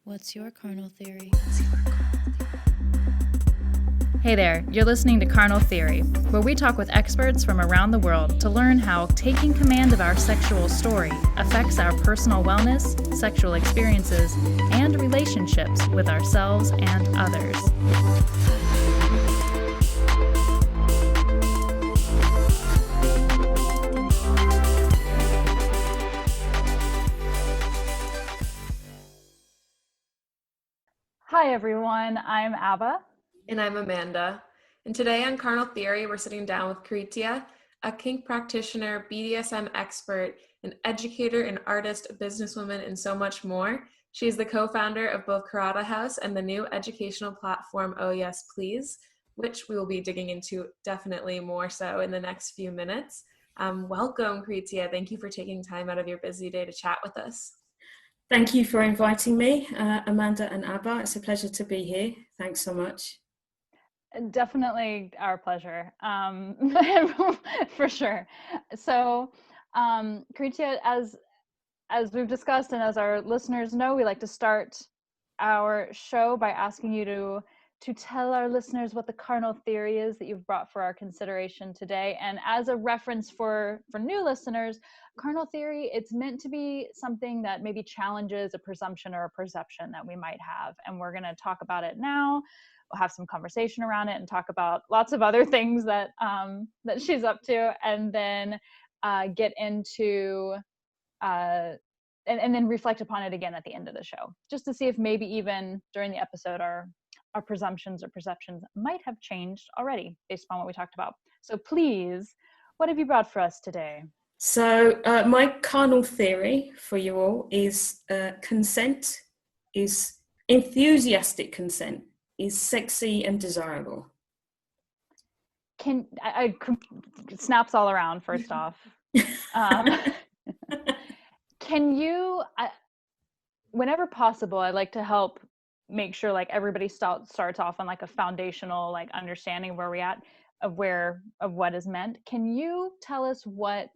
What's your carnal theory? Hey there, you're listening to Carnal Theory, where we talk with experts from around the world to learn how taking command of our sexual story affects our personal wellness, sexual experiences, and relationships with ourselves and others. Hi everyone, I'm Abba. And I'm Amanda. And today on Carnal Theory, we're sitting down with Caritia, a kink practitioner, BDSM expert, an educator, an artist, a businesswoman, and so much more. She is the co-founder of both Karate House and the new educational platform, Oh Yes Please, which we will be digging into definitely more so in the next few minutes. Welcome, Caritia. Thank you for taking time out of your busy day to chat with us. Thank you for inviting me, Amanda and Abba. It's a pleasure to be here. Thanks so much. Definitely our pleasure, for sure. So, Caritia, as we've discussed and as our listeners know, we like to start our show by asking you to tell our listeners what the carnal theory is that you've brought for our consideration today. And as a reference for new listeners, carnal theory, it's meant to be something that maybe challenges a presumption or a perception that we might have. And we're going to talk about it now. We'll have some conversation around it and talk about lots of other things that that she's up to, and then get into and then reflect upon it again at the end of the show, just to see if maybe even during the episode our presumptions or perceptions might have changed already based upon what we talked about. So please, what have you brought for us today? So my carnal theory for you all is consent is enthusiastic consent is sexy and desirable. Can I snaps all around first off. Can you, whenever possible, I like to help make sure like everybody starts off on like a foundational like understanding where we're at of what is meant. Can you tell us what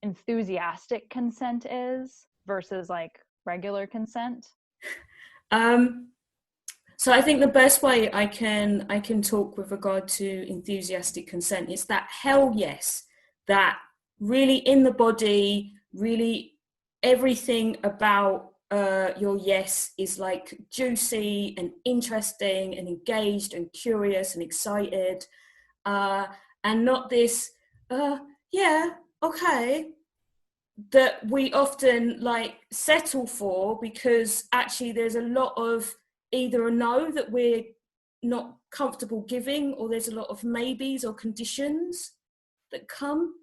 enthusiastic consent is versus like regular consent? So I think the best way I can talk with regard to enthusiastic consent is that hell yes, that really in the body, really everything about your yes is like juicy and interesting and engaged and curious and excited, and not this yeah, okay, that we often like settle for, because actually there's a lot of either a no that we're not comfortable giving, or there's a lot of maybes or conditions that come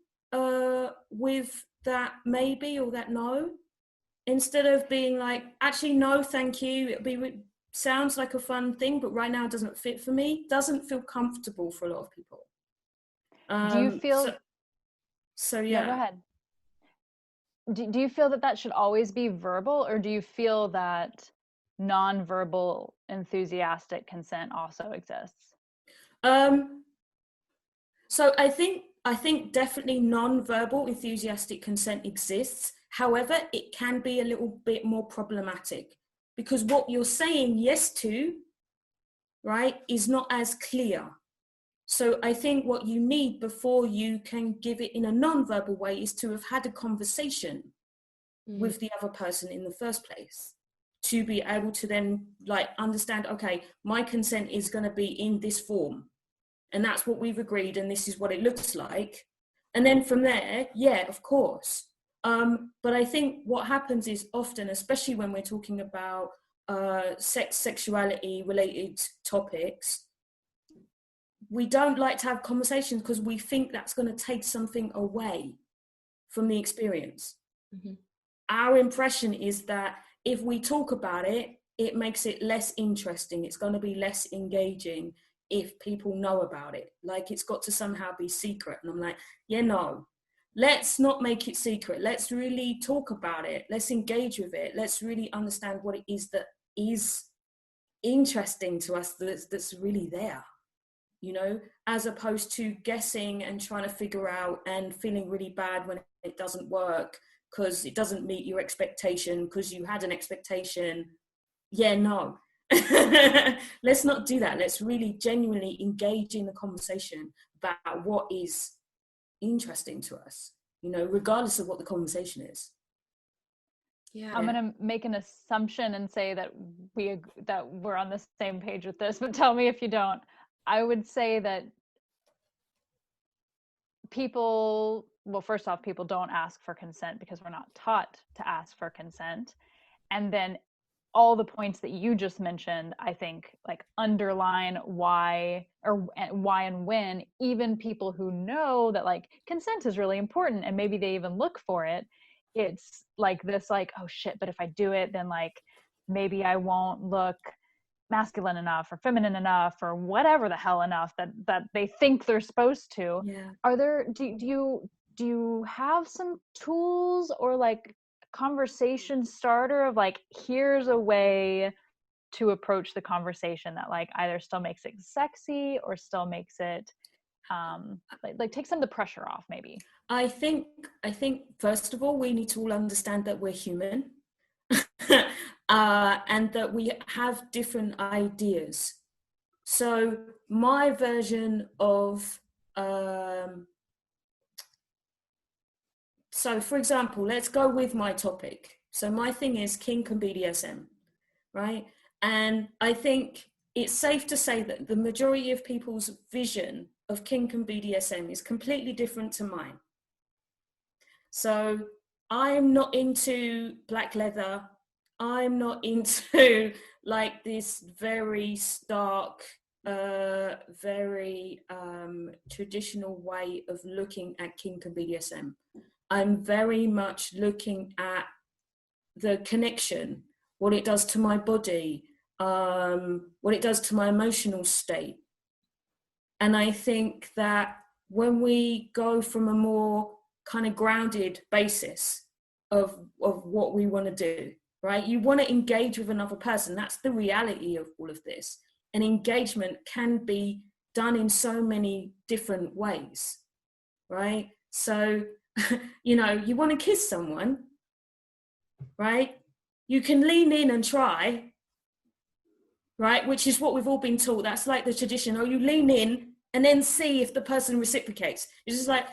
with that maybe or that no, instead of being like, actually no thank you, it sounds like a fun thing but right now it doesn't fit for me, doesn't feel comfortable for a lot of people. Do you feel so yeah, go ahead. Do you feel that should always be verbal, or do you feel that non-verbal enthusiastic consent also exists? So I think definitely non-verbal enthusiastic consent exists. However, it can be a little bit more problematic, because what you're saying yes to, right, is not as clear. So I think what you need before you can give it in a non-verbal way is to have had a conversation with the other person in the first place, to be able to then like understand, okay, my consent is going to be in this form, and that's what we've agreed, and this is what it looks like. And then from there, yeah, of course. But I think what happens is often, especially when we're talking about sexuality related topics, we don't like to have conversations because we think that's going to take something away from the experience. Mm-hmm. Our impression is that if we talk about it, it makes it less interesting. It's going to be less engaging if people know about it. Like it's got to somehow be secret. And I'm like, yeah, no, let's not make it secret. Let's really talk about it. Let's engage with it. Let's really understand what it is that is interesting to us, that's really there, you know, as opposed to guessing and trying to figure out and feeling really bad when it doesn't work because it doesn't meet your expectation, because you had an expectation yeah, no. Let's not do that. Let's really genuinely engage in the conversation about what is interesting to us, regardless of what the conversation is. Yeah. I'm gonna make an assumption and say that we're on the same page with this, but tell me if you don't. I would say that people, well, first off, people don't ask for consent because we're not taught to ask for consent. And then all the points that you just mentioned, I think, like, underline why and when even people who know that, like, consent is really important and maybe they even look for it, it's like this, like, oh shit, but if I do it, then, like, maybe I won't look masculine enough or feminine enough or whatever the hell enough that they think they're supposed to. Yeah. Are there, do you have some tools or, like, conversation starter of, like, here's a way to approach the conversation that, like, either still makes it sexy or still makes it like take some of the pressure off, maybe? I think first of all, we need to all understand that we're human. And that we have different ideas. So my version of so for example, let's go with my topic. So my thing is kink and BDSM, right? And I think it's safe to say that the majority of people's vision of kink and BDSM is completely different to mine. So I'm not into black leather. I'm not into, like, this very stark, very traditional way of looking at kink and BDSM. I'm very much looking at the connection, what it does to my body, what it does to my emotional state. And I think that when we go from a more kind of grounded basis of what we want to do, right? You want to engage with another person. That's the reality of all of this. And engagement can be done in so many different ways, right? So, you want to kiss someone, right? You can lean in and try, right? Which is what we've all been taught. That's like the tradition. Oh, you lean in and then see if the person reciprocates. It's just like,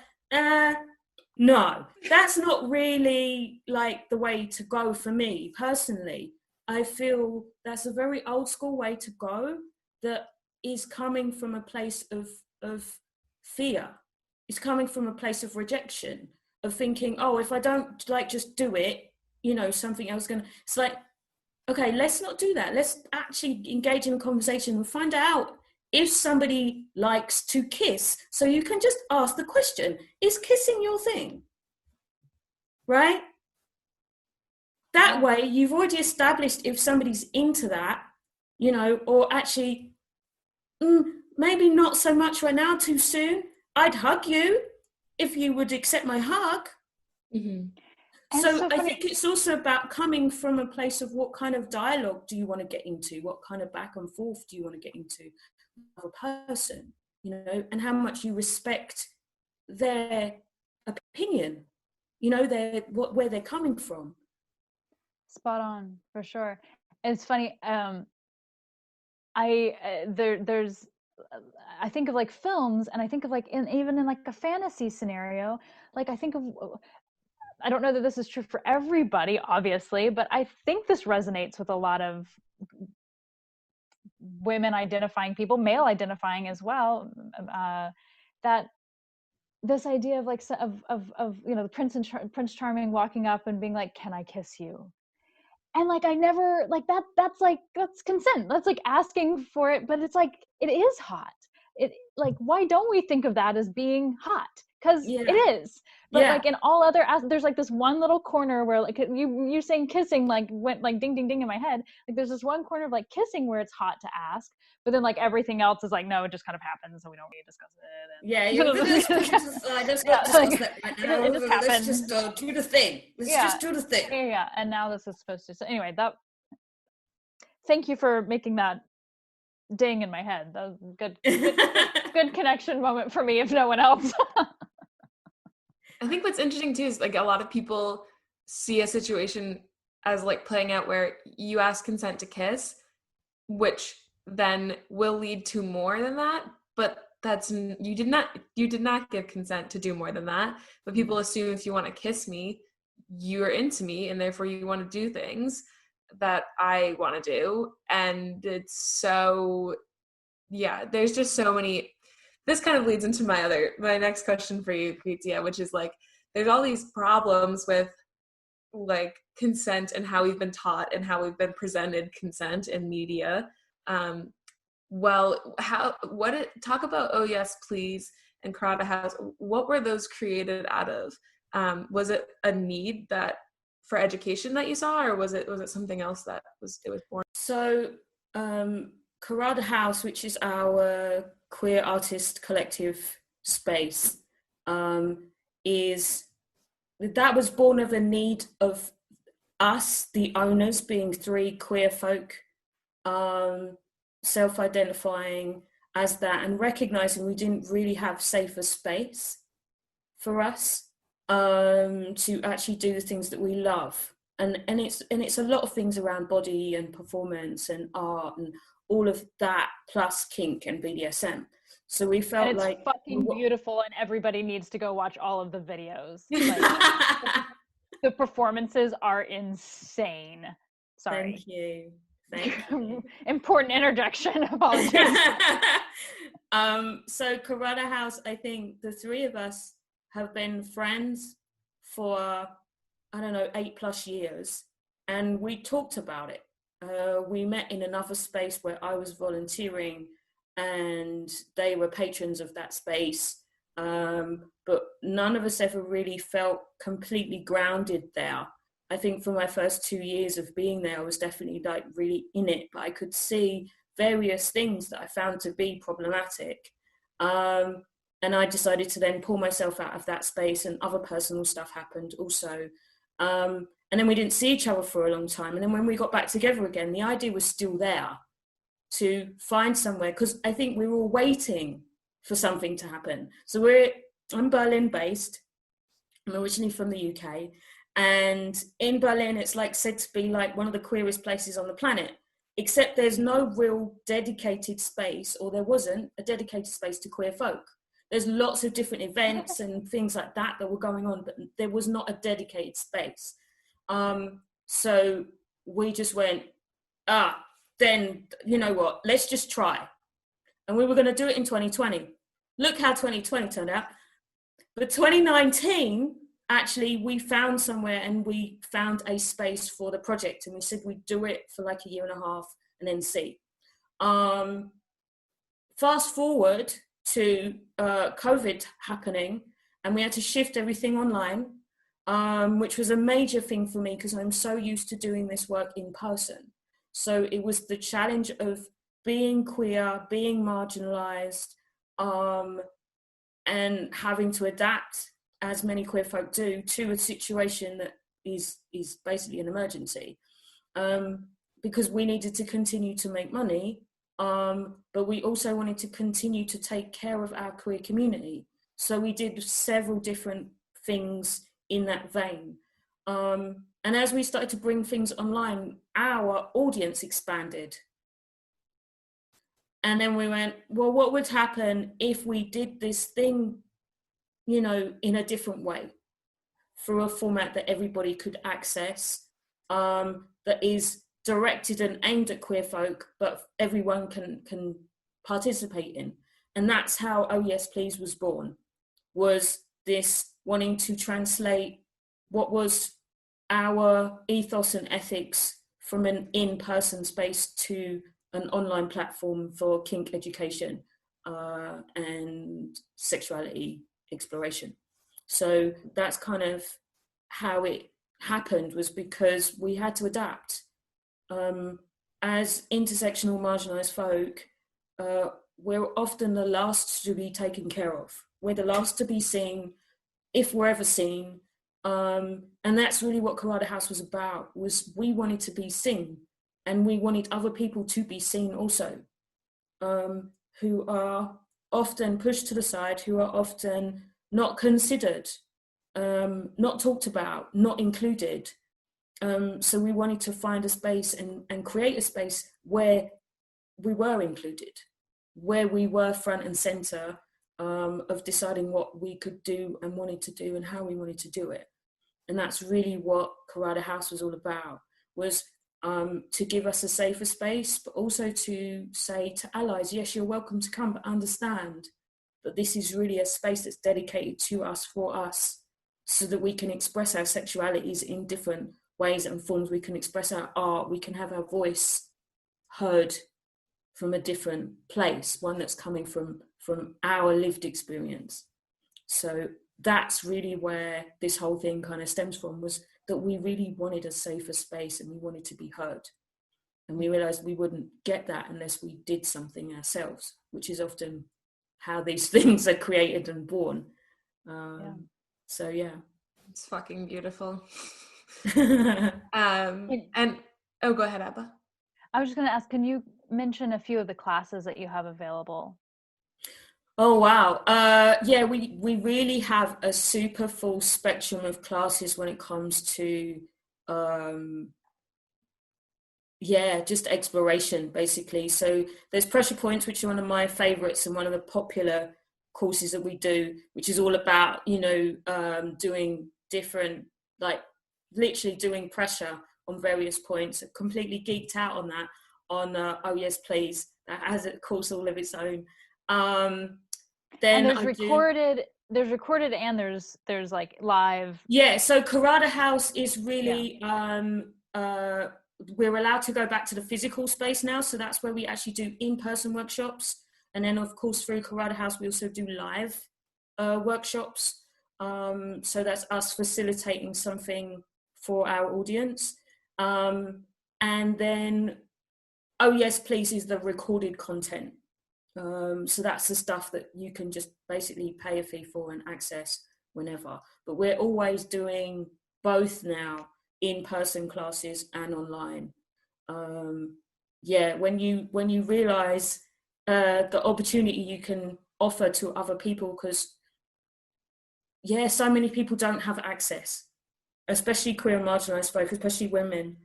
no, that's not really, like, the way to go for me personally. I feel that's a very old school way to go that is coming from a place of fear. It's coming from a place of rejection, of thinking, oh, if I don't, like, just do it, something else it's like, okay, let's not do that. Let's actually engage in a conversation and find out if somebody likes to kiss. So you can just ask the question, is kissing your thing? Right? That way you've already established if somebody's into that, or actually, maybe not so much right now, too soon. I'd hug you if you would accept my hug. Mm-hmm. So I think it's also about coming from a place of what kind of dialogue do you want to get into? What kind of back and forth do you want to get into with a person, and how much you respect their opinion, where they're coming from. Spot on, for sure. It's funny. There's I think of, like, films, and I think of, like, even in like a fantasy scenario, like, I think of, I don't know that this is true for everybody, obviously, but I think this resonates with a lot of women identifying people, male identifying as well, that this idea of, like, the Prince Charming walking up and being like, can I kiss you? And, like, I never, like, that's consent. That's, like, asking for it, but it's like, it is hot. It, like, why don't we think of that as being hot? Because it is. But like, in all other, there's, like, this one little corner where, like, you saying kissing, like, went, like, ding ding ding in my head. Like, there's this one corner of, like, kissing where it's hot to ask, but then, like, everything else is like, no, it just kind of happens, so we don't need to discuss it. Let's not discuss that right now. It just happens. Let's just do the thing. Let's just do the thing. Yeah. And now this is supposed to. So anyway, thank you for making that ding in my head. That was good connection moment for me, if no one else. I think what's interesting too is, like, a lot of people see a situation as like playing out where you ask consent to kiss, which then will lead to more than that, but you did not give consent to do more than that. But people assume if you want to kiss me, you're into me, and therefore you want to do things that I want to do. And it's so, yeah, there's just so many. This kind of leads into my next question for you, Caritia, which is like, there's all these problems with like consent and how we've been taught and how we've been presented consent in media. Talk about Oh Yes Please and Caritia House. What were those created out of? Was it a need that for education that you saw, or was it something else that it was born? So Caritia House, which is our queer artist collective space, that was born of a need of us, the owners, being three queer folk, self-identifying as that, and recognizing we didn't really have safer space for us to actually do the things that we love. And it's a lot of things around body and performance and art and all of that, plus kink and BDSM. So we felt it's like fucking beautiful, and everybody needs to go watch all of the videos. Like, the performances are insane. Sorry. Thank you. Important interjection. Apologies. So Caritia House, I think the three of us have been friends for, I don't know, 8+ years, and we talked about it. We met in another space where I was volunteering and they were patrons of that space, but none of us ever really felt completely grounded there. I think for my first 2 years of being there, I was definitely like really in it, but I could see various things that I found to be problematic. And I decided to then pull myself out of that space, and other personal stuff happened also. And then we didn't see each other for a long time. And then when we got back together again, the idea was still there to find somewhere, because I think we were all waiting for something to happen. So I'm Berlin based. I'm originally from the UK. And in Berlin, it's like said to be like one of the queerest places on the planet, except there's no real dedicated space, or there wasn't a dedicated space to queer folk. There's lots of different events and things like that were going on, but there was not a dedicated space. So we just went, then you know what, let's just try. And we were going to do it in 2020. Look how 2020 turned out. But 2019, actually, we found somewhere and we found a space for the project, and we said we'd do it for like a year and a half and then see. Fast forward to COVID happening, and we had to shift everything online, which was a major thing for me because I'm so used to doing this work in person. So it was the challenge of being queer, being marginalized, and having to adapt, as many queer folk do, to a situation that is basically an emergency, because we needed to continue to make money, but we also wanted to continue to take care of our queer community. So we did several different things in that vein. And as we started to bring things online, our audience expanded. And then we went, well, what would happen if we did this thing, you know, in a different way, through a format that everybody could access, that is directed and aimed at queer folk, but everyone can participate in. And that's how Oh Yes Please was born, was this wanting to translate what was our ethos and ethics from an in-person space to an online platform for kink education and sexuality exploration. So that's kind of how it happened, was because we had to adapt. As intersectional marginalized folk, we're often the last to be taken care of. We're the last to be seen, if we're ever seen. And that's really what Caritia House was about, was we wanted to be seen, and we wanted other people to be seen also, who are often pushed to the side, who are often not considered, not talked about, not included. So we wanted to find a space and create a space where we were included, where we were front and center of deciding what we could do and wanted to do and how we wanted to do it. And that's really what Caritia House was all about, was to give us a safer space, but also to say to allies, yes, you're welcome to come, but understand that this is really a space that's dedicated to us, for us, so that we can express our sexualities in different ways and forms. We can express our art, we can have our voice heard from a different place, one that's coming from our lived experience. So that's really where this whole thing kind of stems from, was that we really wanted a safer space and we wanted to be heard. And we realized we wouldn't get that unless we did something ourselves, which is often how these things are created and born. So yeah. It's fucking beautiful. And oh, go ahead, Abba. I was just going to ask, can you mention a few of the classes that you have available? Oh, wow. Yeah, we really have a super full spectrum of classes when it comes to, just exploration, basically. So there's Pressure Points, which are one of my favorites and one of the popular courses that we do, which is all about, doing different, like literally doing pressure on various points. I'm completely geeked out on that, on Oh Yes Please. That has a course all of its own. Then and there's recorded and there's like live. Yeah, so Caritia House is really we're allowed to go back to the physical space now, so that's where we actually do in-person workshops. And then of course through Caritia House we also do live workshops. So that's us facilitating something for our audience. And then Oh Yes Please is the recorded content. So that's the stuff that you can just basically pay a fee for and access whenever. But we're always doing both now, in-person classes and online. When you realize the opportunity you can offer to other people, because so many people don't have access, especially queer and marginalized folk, especially women.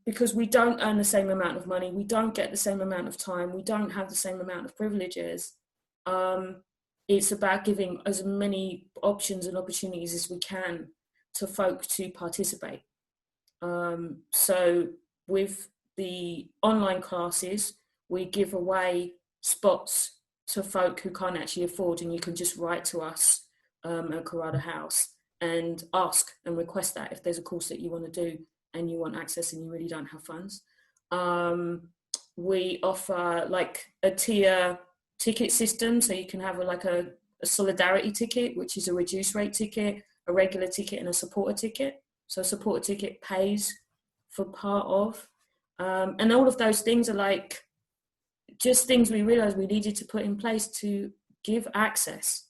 Because we don't earn the same amount of money, we don't get the same amount of time, we don't have the same amount of privileges. It's about giving as many options and opportunities as we can to folk to participate. So with the online classes, we give away spots to folk who can't actually afford, and you can just write to us at Caritia House and ask and request that if there's a course that you want to do and you want access and you really don't have funds. We offer like a tier ticket system, so you can have a solidarity ticket, which is a reduced rate ticket, a regular ticket and a supporter ticket. So a supporter ticket pays for part of. And all of those things are like just things we realized we needed to put in place to give access,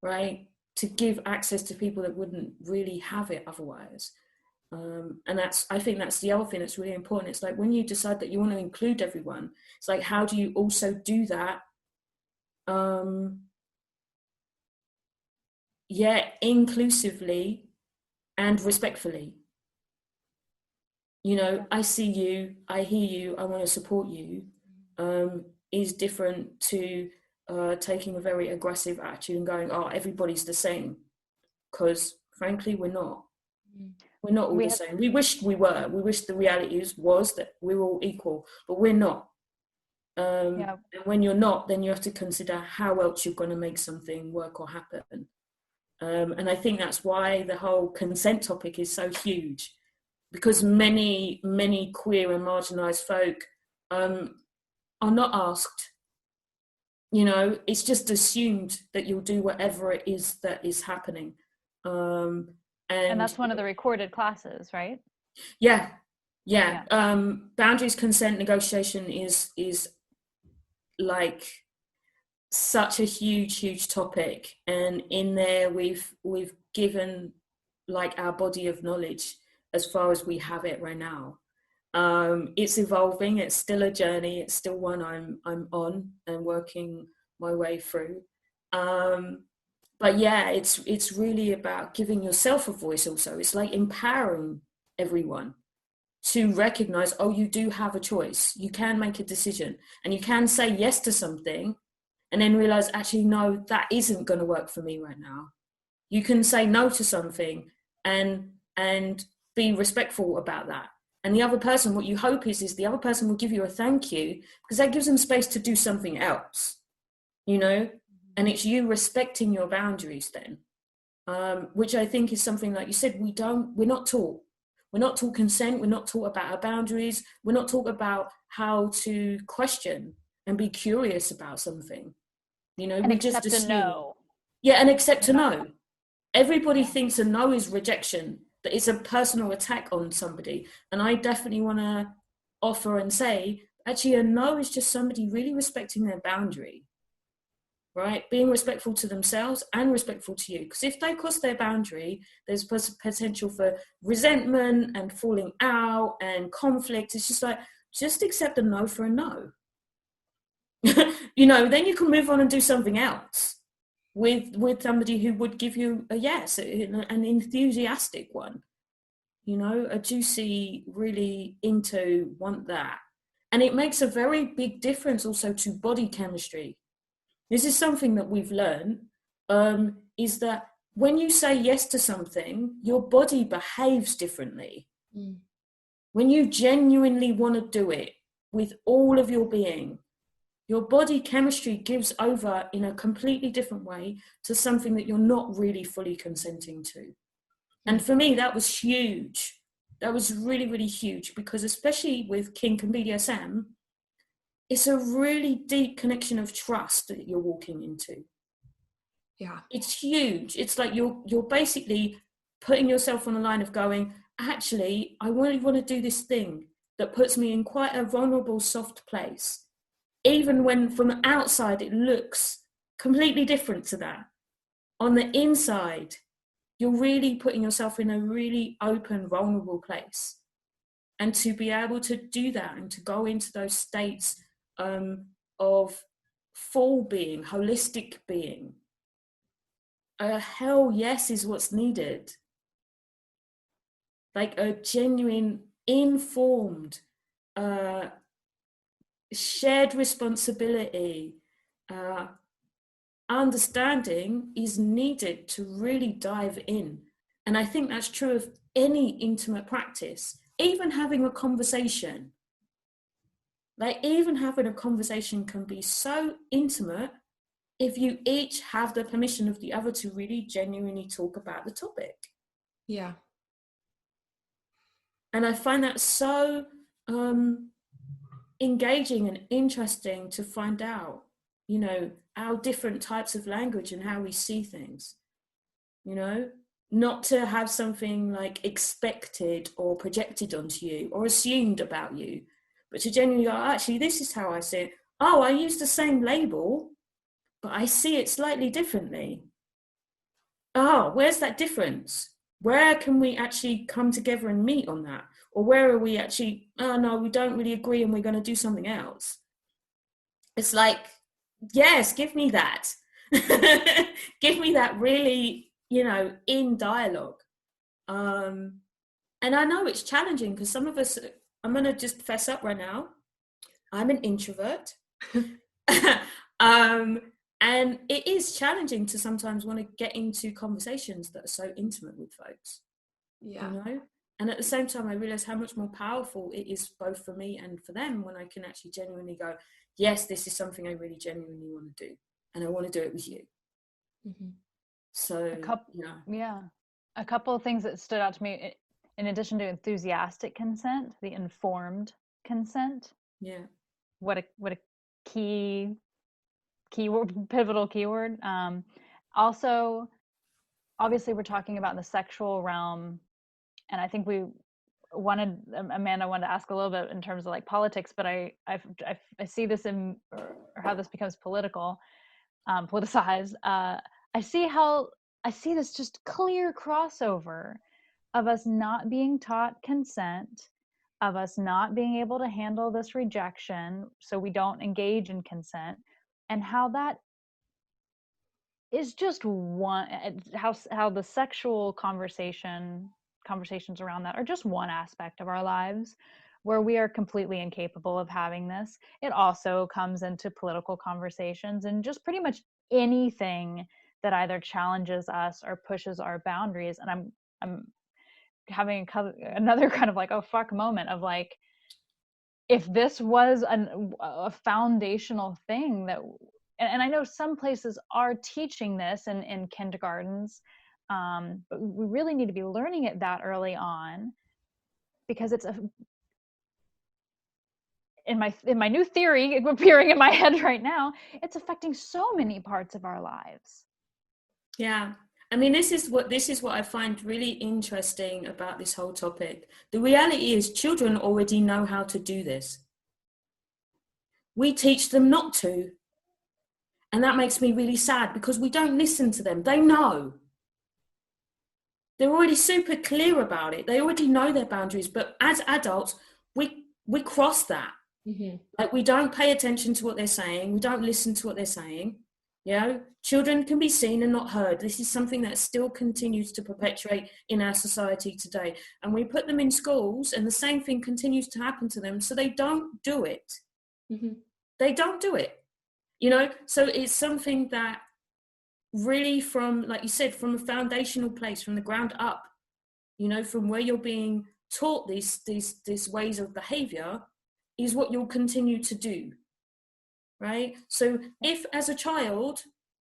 right? To give access to people that wouldn't really have it otherwise. And I think that's the other thing that's really important. It's like when you decide that you want to include everyone, it's like, how do you also do that? Inclusively and respectfully. I see you, I hear you, I want to support you, is different to taking a very aggressive attitude and going, oh, everybody's the same. Because frankly, we're not. We're not all the same. We wished we were. We wish the reality was that we're all equal, but we're not. And when you're not, then you have to consider how else you're going to make something work or happen. And I think that's why the whole consent topic is so huge, because many, many queer and marginalised folk are not asked. It's just assumed that you'll do whatever it is that is happening. And that's one of the recorded classes, right? Yeah. Boundaries, consent, negotiation is like such a huge topic, and in there we've given like our body of knowledge as far as we have it right now. It's evolving. It's still a journey. It's still one I'm on and working my way through. But yeah, it's really about giving yourself a voice also. It's like empowering everyone to recognize, oh, you do have a choice. You can make a decision, and you can say yes to something and then realize, actually, no, that isn't going to work for me right now. You can say no to something and be respectful about that. And the other person, what you hope is the other person will give you a thank you, because that gives them space to do something else, you know? And it's you respecting your boundaries then, which I think is something, like you said, we're not taught. We're not taught consent. We're not taught about our boundaries. We're not taught about how to question and be curious about something. You know, And we accept just assume. a no. Yeah, and accept a no. Everybody thinks a no is rejection, that it's a personal attack on somebody. And I definitely want to offer and say, actually, a no is just somebody really respecting their boundary, right? Being respectful to themselves and respectful to you. Because if they cross their boundary, there's potential for resentment and falling out and conflict. It's just like, just accept a no for a no. You know, then you can move on and do something else with somebody who would give you a yes, an enthusiastic one, you know, a juicy, really into, want that. And it makes a very big difference also to body chemistry. This is something that we've learned, is that when you say yes to something, your body behaves differently. When you genuinely want to do it with all of your being, your body chemistry gives over in a completely different way to something that you're not really fully consenting to. And for me, that was huge. That was really, really huge, because especially with kink and BDSM, it's a really deep connection of trust that you're walking into. Yeah. It's huge. It's like you're basically putting yourself on the line of going, actually, I really want to do this thing that puts me in quite a vulnerable, soft place. Even when from the outside it looks completely different to that. On the inside, you're really putting yourself in a really open, vulnerable place. And to be able to do that and to go into those states of full being, holistic being, hell yes is what's needed. Like a genuine, informed, shared responsibility, understanding is needed to really dive in. And I think that's true of any intimate practice, even having a conversation. Like even having a conversation can be so intimate if you each have the permission of the other to really genuinely talk about the topic. Yeah. And I find that so engaging and interesting to find out, you know, our different types of language and how we see things, you know, not to have something like expected or projected onto you or assumed about you, but to genuinely go, actually, this is how I see it. Oh, I use the same label, but I see it slightly differently. Oh, where's that difference? Where can we actually come together and meet on that? Or where are we actually, oh no, we don't really agree and we're going to do something else? It's like, yes, give me that. Give me that really, you know, in dialogue. And I know it's challenging because some of us, I'm going to just fess up right now. I'm an introvert. And it is challenging to sometimes want to get into conversations that are so intimate with folks. Yeah. You know? And at the same time, I realize how much more powerful it is both for me and for them when I can actually genuinely go, yes, this is something I really genuinely want to do. And I want to do it with you. Mm-hmm. So, a couple of things that stood out to me, in addition to enthusiastic consent, the informed consent. Yeah. What a keyword, pivotal keyword. Also, obviously, we're talking about the sexual realm, and I think Amanda wanted to ask a little bit in terms of like politics, but I see this in, or how this becomes politicized. I see this just clear crossover of us not being taught consent, of us not being able to handle this rejection, so we don't engage in consent, and how that is just one, how the sexual conversation conversations around that are just one aspect of our lives where we are completely incapable of having this. It also comes into political conversations and just pretty much anything that either challenges us or pushes our boundaries. And I'm having another kind of like, oh fuck moment of like, if this was a foundational thing that, and I know some places are teaching this in kindergartens, but we really need to be learning it that early on, because it's in my new theory appearing in my head right now, it's affecting so many parts of our lives. Yeah. I mean, this is what I find really interesting about this whole topic. The reality is children already know how to do this. We teach them not to. And that makes me really sad because we don't listen to them. They know. They're already super clear about it. They already know their boundaries. But as adults, we cross that. Mm-hmm. Like, we don't pay attention to what they're saying. We don't listen to what they're saying. You know, children can be seen and not heard. This is something that still continues to perpetuate in our society today. And we put them in schools and the same thing continues to happen to them. So they don't do it. Mm-hmm. They don't do it. You know, so it's something that really, from, like you said, from a foundational place, from the ground up, you know, from where you're being taught these ways of behavior is what you'll continue to do. Right? So if as a child,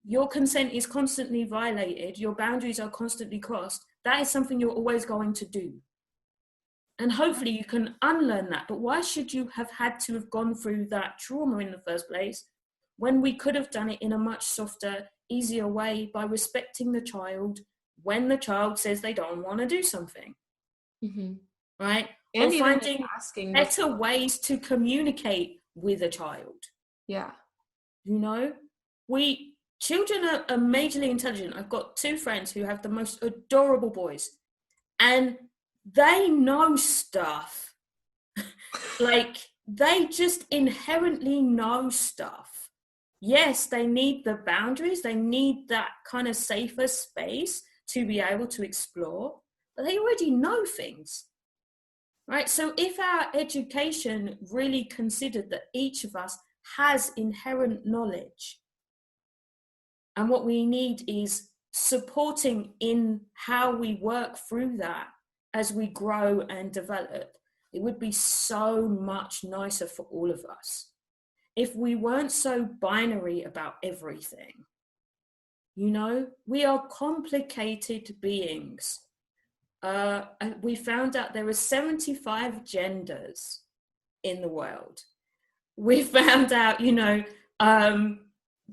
your consent is constantly violated, your boundaries are constantly crossed, that is something you're always going to do. And hopefully you can unlearn that. But why should you have had to have gone through that trauma in the first place when we could have done it in a much softer, easier way by respecting the child when the child says they don't want to do something? Mm-hmm. Right? And or finding better ways to communicate with a child. Yeah. You know, children are majorly intelligent. I've got two friends who have the most adorable boys and they know stuff. Like, they just inherently know stuff. Yes, they need the boundaries. They need that kind of safer space to be able to explore, but they already know things. Right? So if our education really considered that each of us has inherent knowledge, and what we need is supporting in how we work through that as we grow and develop, it would be so much nicer for all of us if we weren't so binary about everything. You know, we are complicated beings. We found out there are 75 genders in the world. We found out, you know,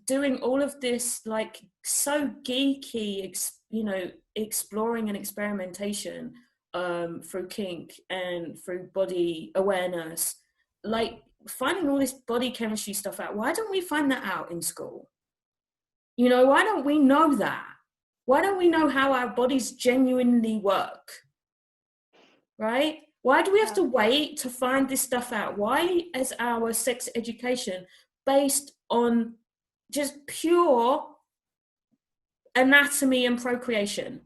doing all of this, like, so geeky, you know, exploring and experimentation through kink and through body awareness, like finding all this body chemistry stuff out. Why don't we find that out in school? You know, why don't we know that? Why don't we know how our bodies genuinely work? Right? Why do we have to wait to find this stuff out? Why is our sex education based on just pure anatomy and procreation?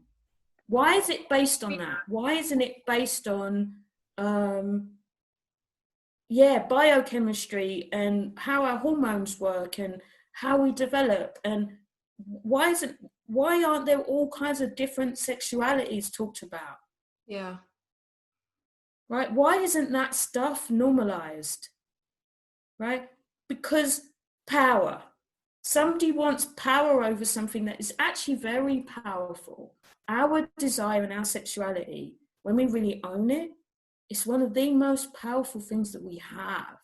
Why is it based on that? Why isn't it based on biochemistry and how our hormones work and how we develop? And why aren't there all kinds of different sexualities talked about? Yeah. Right? Why isn't that stuff normalized? Right? Because power. Somebody wants power over something that is actually very powerful. Our desire and our sexuality, when we really own it, it's one of the most powerful things that we have.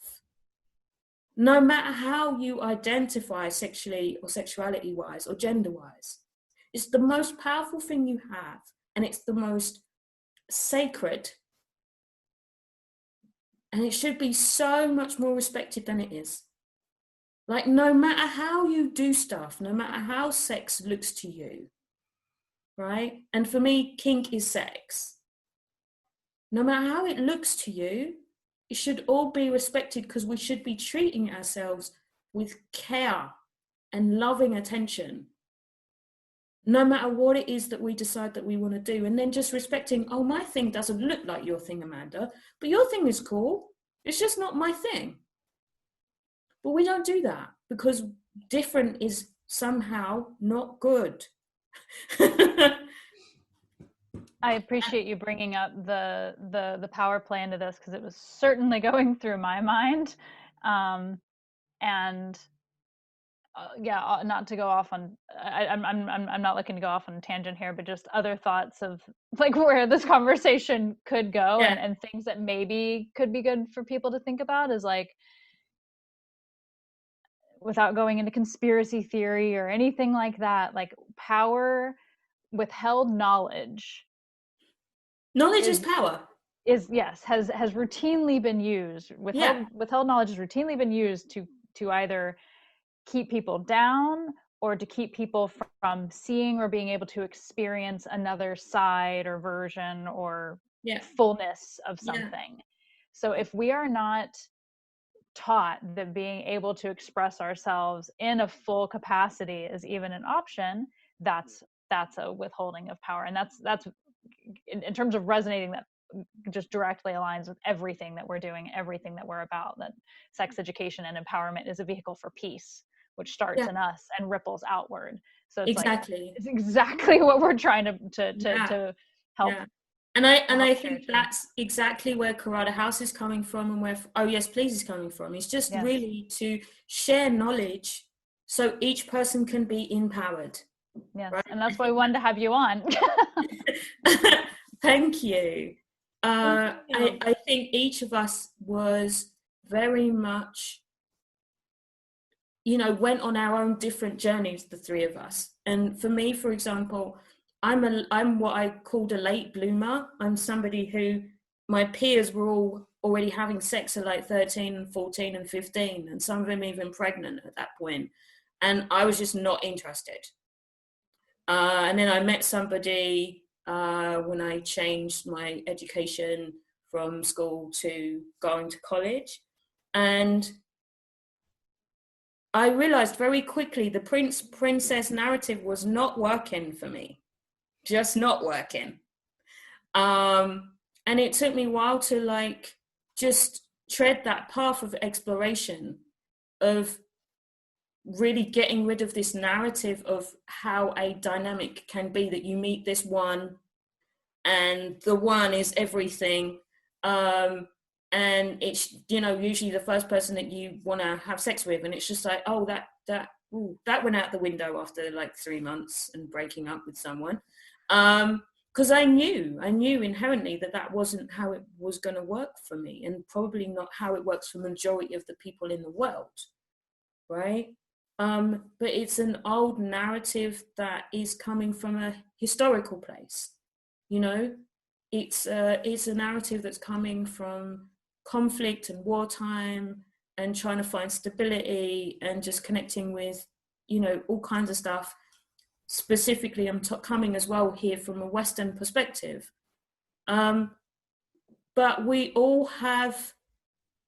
No matter how you identify sexually or sexuality-wise or gender-wise, it's the most powerful thing you have, and it's the most sacred. And it should be so much more respected than it is. Like, no matter how you do stuff, no matter how sex looks to you, right? And for me, kink is sex. No matter how it looks to you, it should all be respected, because we should be treating ourselves with care and loving attention. no matter what it is that we decide that we want to do. And then just respecting, oh, my thing doesn't look like your thing, Amanda, but your thing is cool. It's just not my thing. But we don't do that because different is somehow not good. I appreciate you bringing up the power play into this, because it was certainly going through my mind. And yeah, not to go off on, I'm not looking to go off on a tangent here, but just other thoughts of like where this conversation could go, Yeah. and things that maybe could be good for people to think about is like, without going into conspiracy theory or anything like that, like power, withheld knowledge. Knowledge is power. Has routinely been used. Withheld knowledge has routinely been used to either keep people down or to keep people from seeing or being able to experience another side or version or fullness of something. So if we are not taught that being able to express ourselves in a full capacity is even an option, that's a withholding of power. And that's in terms of resonating, that just directly aligns with everything that we're doing, everything that we're about, that sex education and empowerment is a vehicle for peace, which starts in us and ripples outward. So it's it's exactly what we're trying to help. And I think that's exactly where Karada House is coming from, and where Oh Yes Please is coming from. It's just really to share knowledge so each person can be empowered. Yes, right? And that's why we wanted to have you on. Thank you. I think each of us was very much, went on our own different journeys, the three of us. And for me, for example, I'm what I called a late bloomer. I'm somebody who, my peers were all already having sex at like 13 and 14 and 15, and some of them even pregnant at that point. And I was just not interested. And then I met somebody when I changed my education from school to going to college. And I realized very quickly the princess narrative was not working for me. Just not working. And it took me a while to just tread that path of exploration, of really getting rid of this narrative of how a dynamic can be, that you meet this one and the one is everything. And it's, usually the first person that you want to have sex with. And it's just like, oh, that went out the window after like 3 months and breaking up with someone. Because I knew inherently that wasn't how it was going to work for me, and probably not how it works for the majority of the people in the world, right? But it's an old narrative that is coming from a historical place, It's a narrative that's coming from conflict and wartime and trying to find stability and just connecting with, all kinds of stuff. Specifically, I'm coming as well here from a Western perspective. But we all have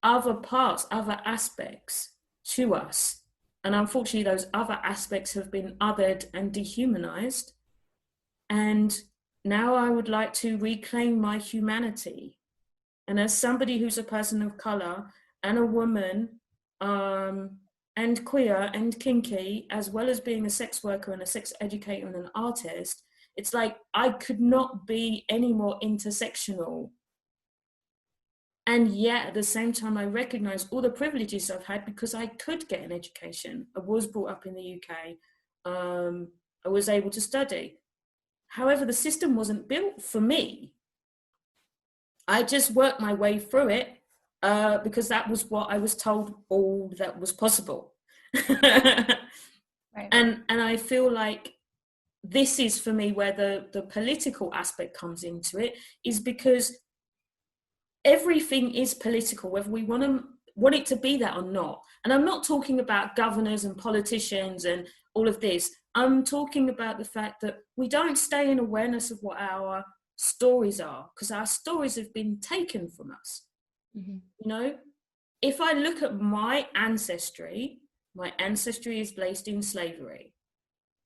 other parts, other aspects to us. And unfortunately, those other aspects have been othered and dehumanized. And now I would like to reclaim my humanity. And as somebody who's a person of color and a woman, and queer and kinky, as well as being a sex worker and a sex educator and an artist, it's like I could not be any more intersectional. And yet at the same time, I recognize all the privileges I've had because I could get an education. I was brought up in the UK. I was able to study. However, the system wasn't built for me. I just worked my way through it because that was what I was told all that was possible. Right. And I feel like this is for me where the political aspect comes into it, is because everything is political, whether we want it to be that or not. And I'm not talking about governors and politicians and all of this. I'm talking about the fact that we don't stay in awareness of what our stories are, because our stories have been taken from us. Mm-hmm. If I look at my ancestry is based in slavery.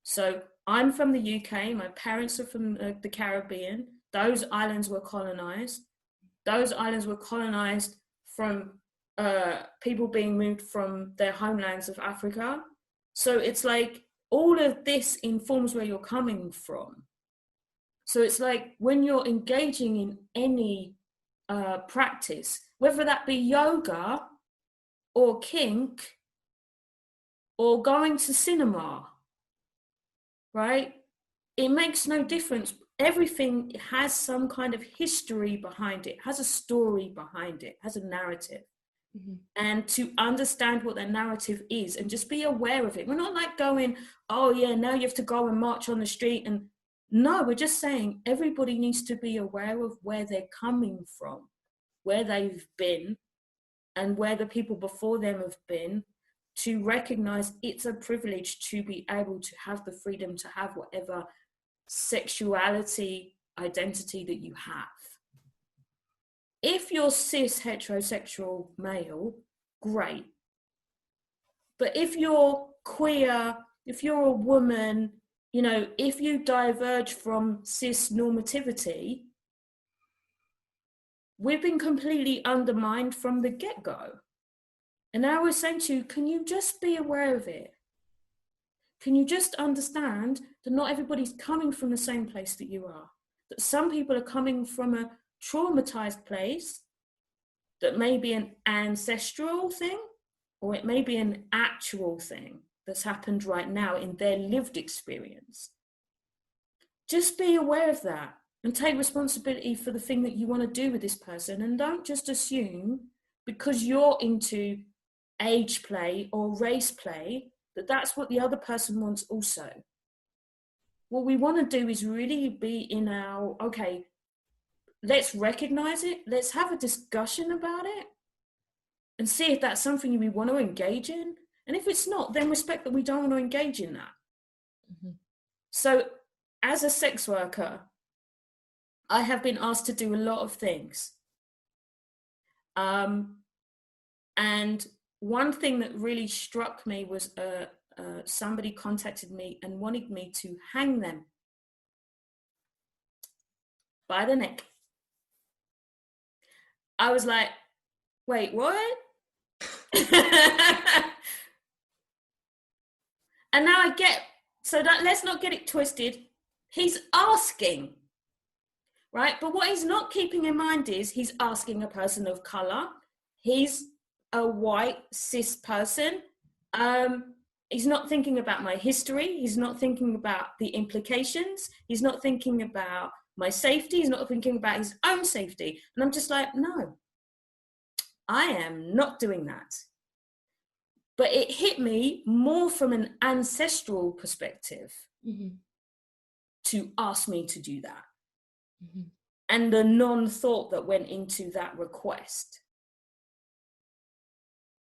So I'm from the UK. My parents are from the Caribbean. Those islands were colonized. Those islands were colonized from people being moved from their homelands of Africa. So it's like all of this informs where you're coming from. So it's like when you're engaging in any practice, whether that be yoga or kink or going to cinema, right? It makes no difference. Everything has some kind of history behind it, has a story behind it, has a narrative. Mm-hmm. And to understand what that narrative is and just be aware of it. We're not like going, oh yeah, now you have to go and march on the street. And no, we're just saying everybody needs to be aware of where they're coming from, where they've been, and where the people before them have been, to recognize it's a privilege to be able to have the freedom to have whatever sexuality identity that you have. If you're cis heterosexual male, great. But if you're queer, if you're a woman, you know, if you diverge from cis normativity, we've been completely undermined from the get-go. And now we're saying to you, can you just be aware of it? Can you just understand that not everybody's coming from the same place that you are? That some people are coming from a traumatized place that may be an ancestral thing, or it may be an actual thing that's happened right now in their lived experience. Just be aware of that and take responsibility for the thing that you want to do with this person, and don't just assume because you're into age play or race play that that's what the other person wants also. What we want to do is really be in our, okay, let's recognize it, let's have a discussion about it and see if that's something we want to engage in. And if it's not, then respect that we don't want to engage in that. Mm-hmm. So as a sex worker, I have been asked to do a lot of things. And one thing that really struck me was somebody contacted me and wanted me to hang them by the neck. I was like, wait, what? And now I get, so that, let's not get it twisted. He's asking, right? But what he's not keeping in mind is he's asking a person of color. He's a white cis person. He's not thinking about my history. He's not thinking about the implications. He's not thinking about my safety. He's not thinking about his own safety. And I'm just like, no, I am not doing that. But it hit me more from an ancestral perspective mm-hmm. to ask me to do that. Mm-hmm. And the non-thought that went into that request.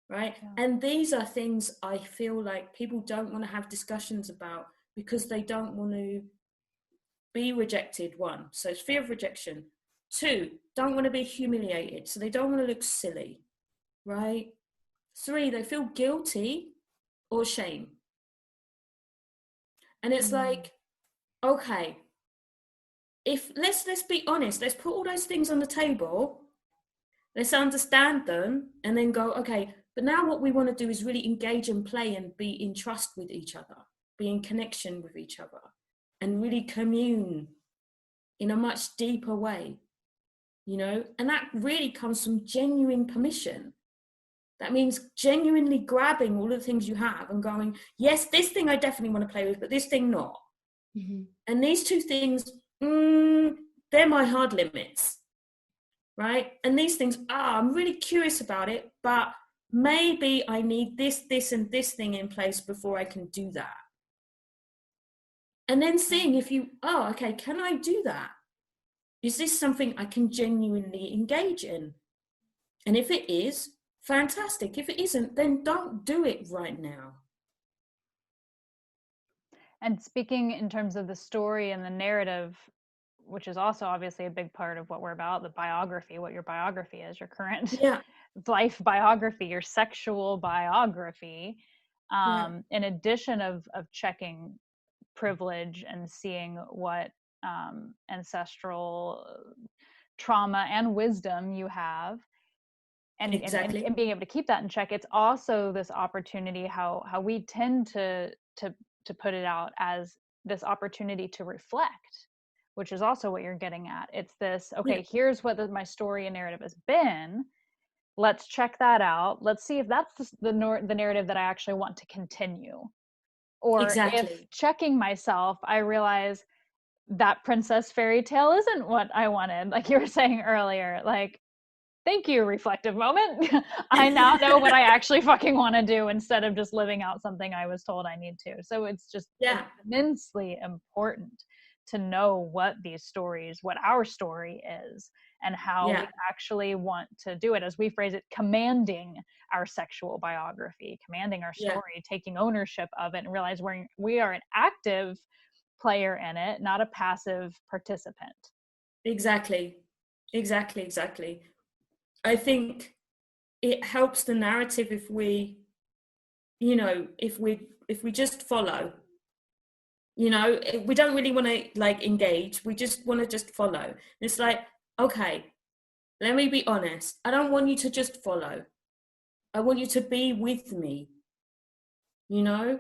Right? Yeah. And these are things I feel like people don't want to have discussions about because they don't want to be rejected, one. So it's fear of rejection. Two, don't want to be humiliated. So they don't want to look silly, right? Three, they feel guilty or shame. And it's like, okay, if let's be honest, let's put all those things on the table, let's understand them, and then go, okay, but now what we want to do is really engage and play and be in trust with each other, be in connection with each other, and really commune in a much deeper way, you know? And that really comes from genuine permission. That means genuinely grabbing all of the things you have and going, yes, this thing I definitely want to play with, but this thing not. Mm-hmm. And these two things, they're my hard limits, right? And these things, I'm really curious about it, but maybe I need this, and this thing in place before I can do that. And then seeing if you, okay, can I do that? Is this something I can genuinely engage in? And if it is, fantastic. If it isn't, then don't do it right now. And speaking in terms of the story and the narrative, which is also obviously a big part of what we're about, the biography, what your biography is, your current life biography, your sexual biography, in addition of checking privilege and seeing what ancestral trauma and wisdom you have, and, Exactly. and being able to keep that in check. It's also this opportunity, how we tend to put it out as this opportunity to reflect, which is also what you're getting at. It's this, okay, here's what my story and narrative has been. Let's check that out. Let's see if that's the narrative that I actually want to continue. Or if checking myself, I realize that princess fairy tale isn't what I wanted. Like you were saying earlier, like, thank you, reflective moment. I now know what I actually fucking want to do instead of just living out something I was told I need to. So it's just immensely important to know what our story is, and how we actually want to do it, as we phrase it, commanding our sexual biography, commanding our story, taking ownership of it, and realize we are an active player in it, not a passive participant. Exactly. I think it helps the narrative if we, if we just follow. We don't really want to like engage. We just want to just follow. It's like, okay, let me be honest. I don't want you to just follow. I want you to be with me. I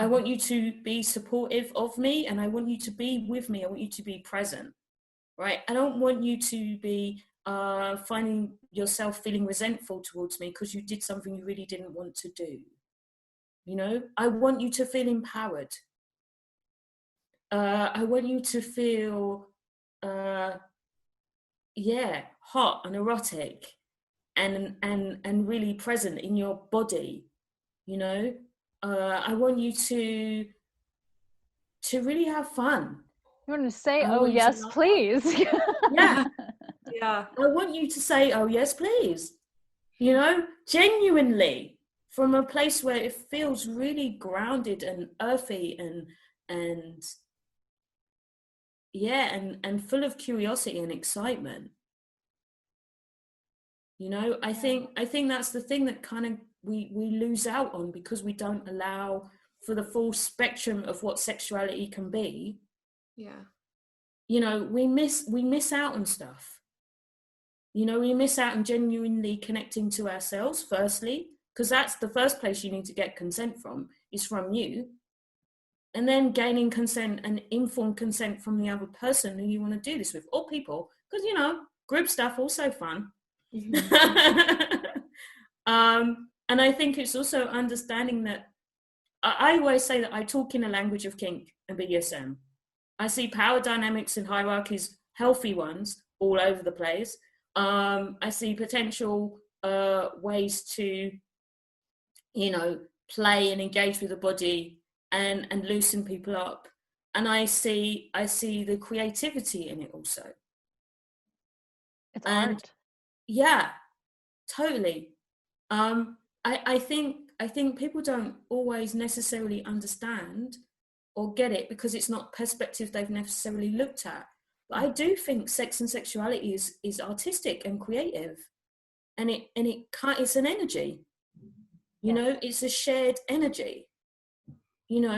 want you to be supportive of me, and I want you to be with me. I want you to be present, right? I don't want you to be finding yourself feeling resentful towards me because you did something you really didn't want to do. I want you to feel empowered. I want you to feel, hot and erotic, and really present in your body. I want you to really have fun. You want to say, "Oh yes, please." Yeah. Yeah. I want you to say, "Oh yes, please." Genuinely, from a place where it feels really grounded and earthy and full of curiosity and excitement. I think that's the thing that kind of we lose out on, because we don't allow for the full spectrum of what sexuality can be. Yeah. We miss out on stuff. We miss out on genuinely connecting to ourselves, firstly, because that's the first place you need to get consent from, is from you. And then gaining consent and informed consent from the other person who you want to do this with, or people, because, group stuff also fun. And I think it's also understanding that I always say that I talk in a language of kink and BDSM. I see power dynamics and hierarchies, healthy ones, all over the place. I see potential ways to, play and engage with the body and loosen people up. And I see the creativity in it also. It's art. Yeah, totally. I think people don't always necessarily understand or get it because it's not perspective they've necessarily looked at. But I do think sex and sexuality is artistic and creative, and it's an energy. It's a shared energy.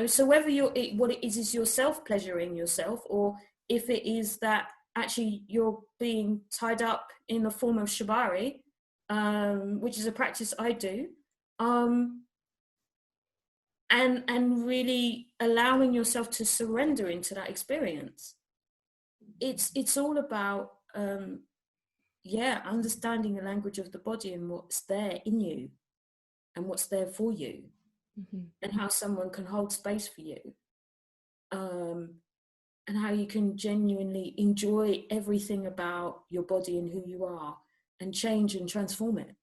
So whether what it is yourself pleasuring yourself, or if it is that actually you're being tied up in the form of shibari, which is a practice I do, and really allowing yourself to surrender into that experience. It's all about understanding the language of the body and what's there in you and what's there for you, and how someone can hold space for you, and how you can genuinely enjoy everything about your body and who you are, and change and transform it,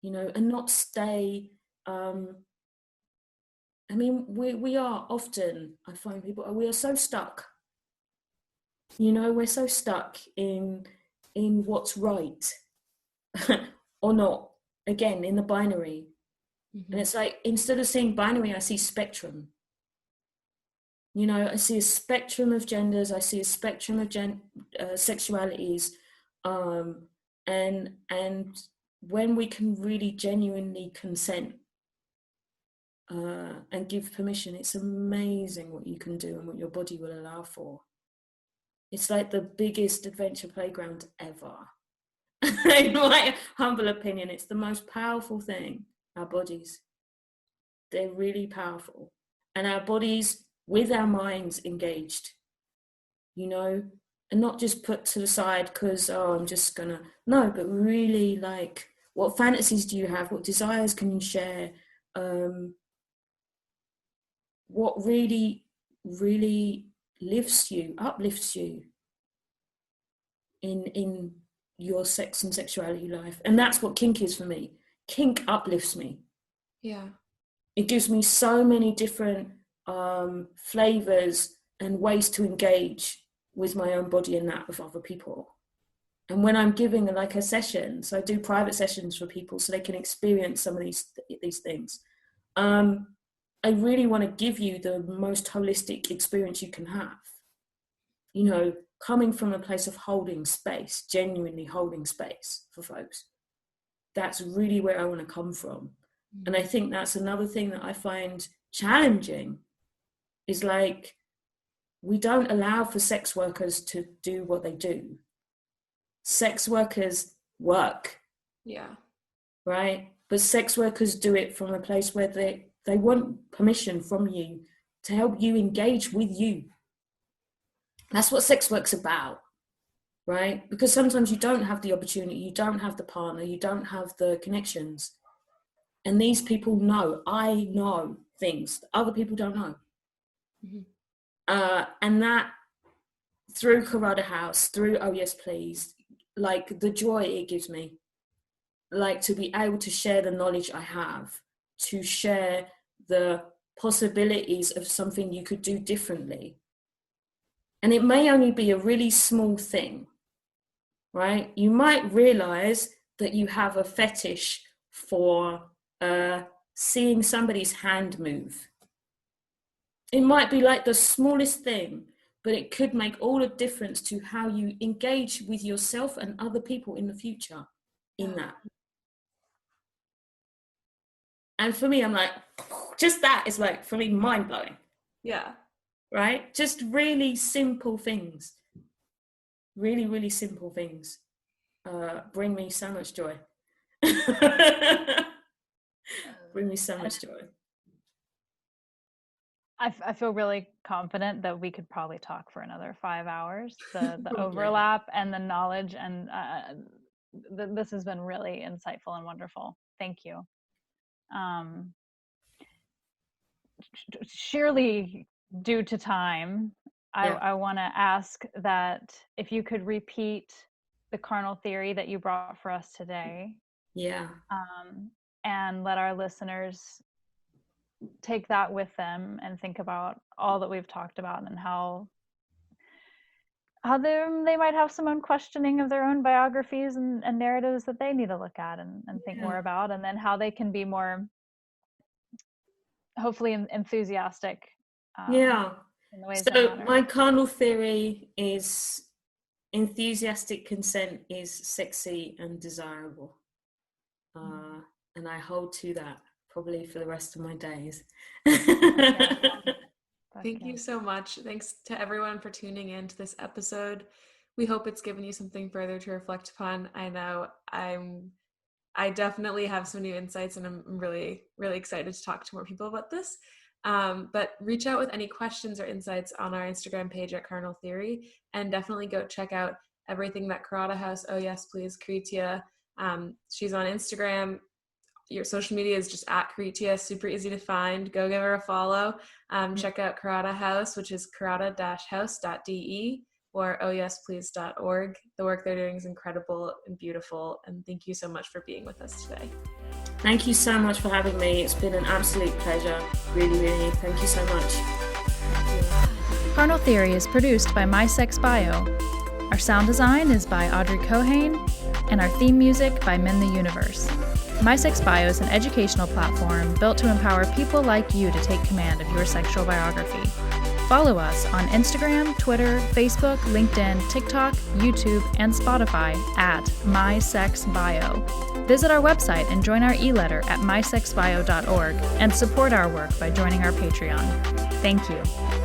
and not stay. We are often, I find we are so stuck. We're so stuck in what's right or not, again, in the binary. And it's like, instead of seeing binary, I see spectrum. I see a spectrum of genders, I see a spectrum of sexualities, and when we can really genuinely consent and give permission, it's amazing what you can do and what your body will allow for. It's like the biggest adventure playground ever. In my humble opinion, it's the most powerful thing, our bodies. They're really powerful. And our bodies with our minds engaged, you know, and not just put to the side because, I'm just gonna, no, but really like, what fantasies do you have? What desires can you share? What really, really uplifts you in your sex and sexuality life. And that's what kink is for me. Kink uplifts me. Yeah. It gives me so many different flavors and ways to engage with my own body and that of other people. And when I'm giving like a session, so I do private sessions for people so they can experience some of these things. I really want to give you the most holistic experience you can have. You know, coming from a place of holding space, genuinely holding space for folks. That's really where I want to come from. And I think that's another thing that I find challenging is like, we don't allow for sex workers to do what they do. Sex workers work. Yeah. Right? But sex workers do it from a place where they want permission from you to help you engage with you. That's what sex work's about, right? Because sometimes you don't have the opportunity, you don't have the partner, you don't have the connections. And these people know, I know things that other people don't know. And that through Carrada House, through Oh Yes Please, like the joy it gives me, like to be able to share the knowledge I have, to share the possibilities of something you could do differently. And it may only be a really small thing, right? You might realize that you have a fetish for seeing somebody's hand move. It might be like the smallest thing, but it could make all the difference to how you engage with yourself and other people in the future in that. And for me, I'm like, just that is like, for me, mind-blowing. Yeah. Right? Just really simple things. Really, really simple things bring me so much joy. Bring me so much joy. I feel really confident that we could probably talk for another 5 hours. The overlap and the knowledge, and this has been really insightful and wonderful. Thank you. Surely, due to time, I want to ask that if you could repeat the carnal theory that you brought for us today. Yeah. And let our listeners take that with them and think about all that we've talked about and how they might have some own questioning of their own biographies and narratives that they need to look at and think more about, and then how they can be more, hopefully, enthusiastic. In the ways so my carnal theory is enthusiastic consent is sexy and desirable. And I hold to that probably for the rest of my days. Thank you so much. Thanks to everyone for tuning in to this episode. We hope it's given you something further to reflect upon. I know I definitely have some new insights, and I'm really, really excited to talk to more people about this. But reach out with any questions or insights on our Instagram page at Carnal Theory, and definitely go check out everything that Carrada House, Oh Yes Please, Caritia. She's on Instagram. Your social media is just at Caritia, super easy to find. Go give her a follow. Check out Carrada House, which is carrada-house.de, or ohyesplease.org. The work they're doing is incredible and beautiful, and thank you so much for being with us today. Thank you so much for having me. It's been an absolute pleasure. Really, really. Thank you so much. Carnal Theory is produced by My Sex Bio. Our sound design is by Audrey Cohane, and our theme music by Min the Universe. My Sex Bio is an educational platform built to empower people like you to take command of your sexual biography. Follow us on Instagram, Twitter, Facebook, LinkedIn, TikTok, YouTube, and Spotify at MySexBio. Visit our website and join our e-letter at mysexbio.org and support our work by joining our Patreon. Thank you.